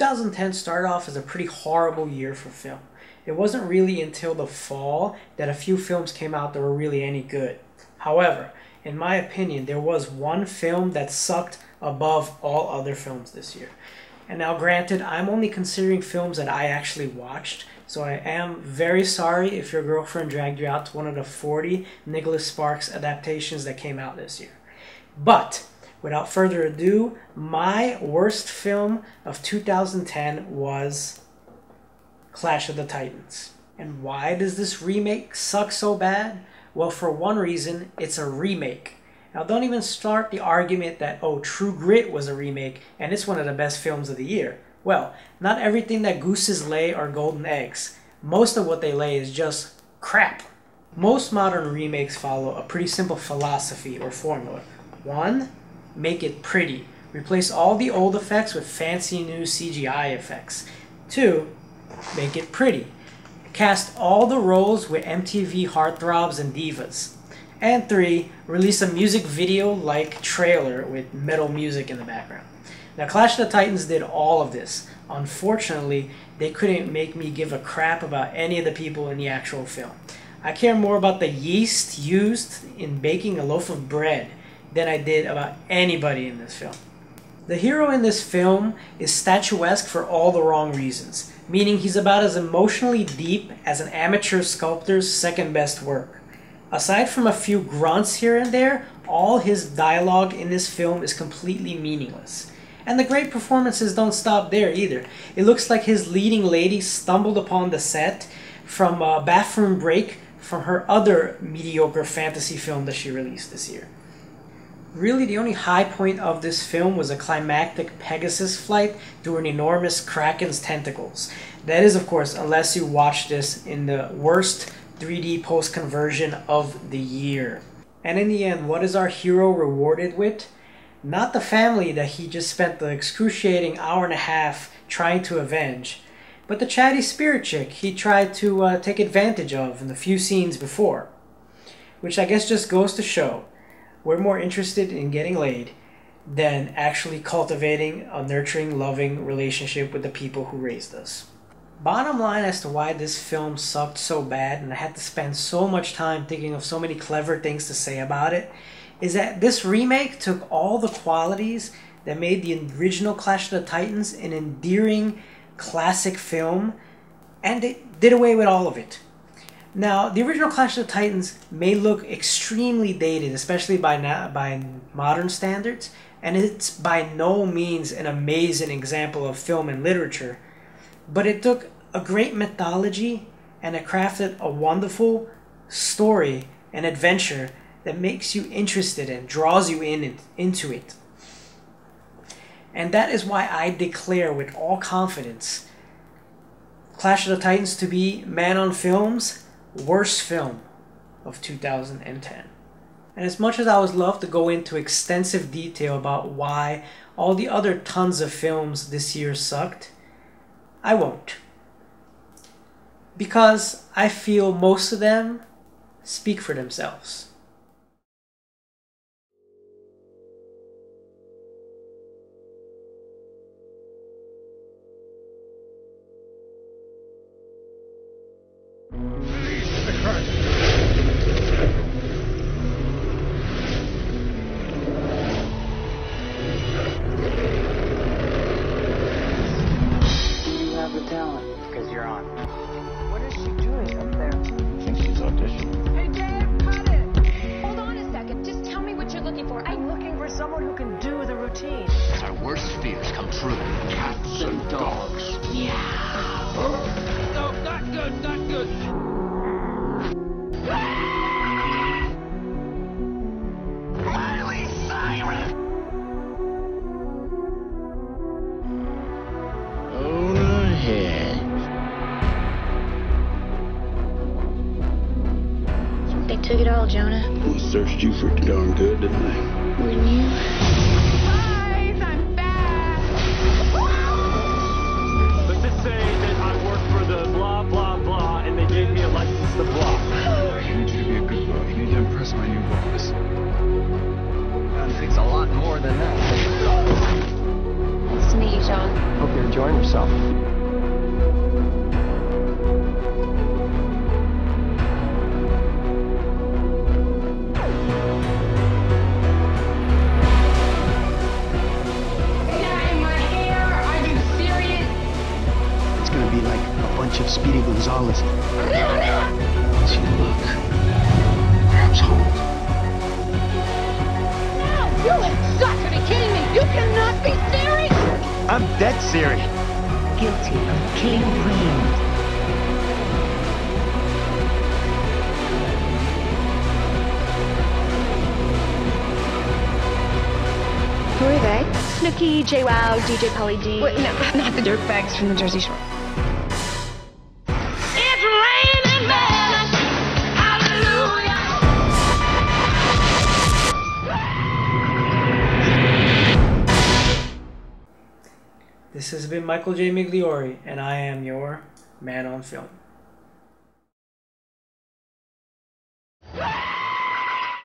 2010 started off as a pretty horrible year for film. It wasn't really until the fall that a few films came out that were really any good. However, in my opinion, there was one film that sucked above all other films this year. And now granted, I'm only considering films that I actually watched, so I am very sorry if your girlfriend dragged you out to one of the 40 Nicholas Sparks adaptations that came out this year. But without further ado, my worst film of 2010 was Clash of the Titans. And why does this remake suck so bad? Well, for one reason, it's a remake. Now, don't even start the argument that, oh, True Grit was a remake and it's one of the best films of the year. Well, not everything that gooses lay are golden eggs. Most of what they lay is just crap. Most modern remakes follow a pretty simple philosophy or formula. 1. Make it pretty. Replace all the old effects with fancy new CGI effects. 2. Make it pretty. Cast all the roles with MTV heartthrobs and divas. And 3. Release a music video-like trailer with metal music in the background. Now, Clash of the Titans did all of this. Unfortunately, they couldn't make me give a crap about any of the people in the actual film. I care more about the yeast used in baking a loaf of bread than I did about anybody in this film. The hero in this film is statuesque for all the wrong reasons, meaning he's about as emotionally deep as an amateur sculptor's second best work. Aside from a few grunts here and there, all his dialogue in this film is completely meaningless. And the great performances don't stop there either. It looks like his leading lady stumbled upon the set from a bathroom break from her other mediocre fantasy film that she released this year. Really, the only high point of this film was a climactic Pegasus flight through an enormous Kraken's tentacles. That is, of course, unless you watch this in the worst 3D post-conversion of the year. And in the end, what is our hero rewarded with? Not the family that he just spent the excruciating hour and a half trying to avenge, but the chatty spirit chick he tried to take advantage of in the few scenes before. Which I guess just goes to show we're more interested in getting laid than actually cultivating a nurturing, loving relationship with the people who raised us. Bottom line as to why this film sucked so bad and I had to spend so much time thinking of so many clever things to say about it is that this remake took all the qualities that made the original Clash of the Titans an endearing classic film and it did away with all of it. Now, the original Clash of the Titans may look extremely dated, especially by modern standards, and it's by no means an amazing example of film and literature, but it took a great mythology and it crafted a wonderful story and adventure that makes you interested and draws you into it. And that is why I declare with all confidence Clash of the Titans to be Man on Film's worst film of 2010. And as much as I would love to go into extensive detail about why all the other tons of films this year sucked, I won't. Because I feel most of them speak for themselves. Someone who can do the routine. As our worst fears come true. Cats and dogs. Yeah. No, not good, not good. Miley Cyrus. Go ahead. Think they took it all, Jonah? Well, searched you pretty darn good, didn't they? Wouldn't you? Guys, I'm back! Let's just say that I work for the blah, blah, blah, and they gave me a license to blah. You need you to be a good boss. You need to impress my new boss. It's a lot more than that. Nice to meet you, John. Hope you're enjoying yourself. yourself. It's gonna be like a bunch of Speedy Gonzales. As you look, grabs hold. No, you have got to be kidding me. You cannot be serious. I'm dead serious. Guilty of killing Raymond. Who are they? Snooki, JWoww, DJ Polly D. Wait, no, not the dirtbags from the Jersey Shore. It's raining men. Hallelujah. This has been Michael J. Migliori, and I am your Man on Film.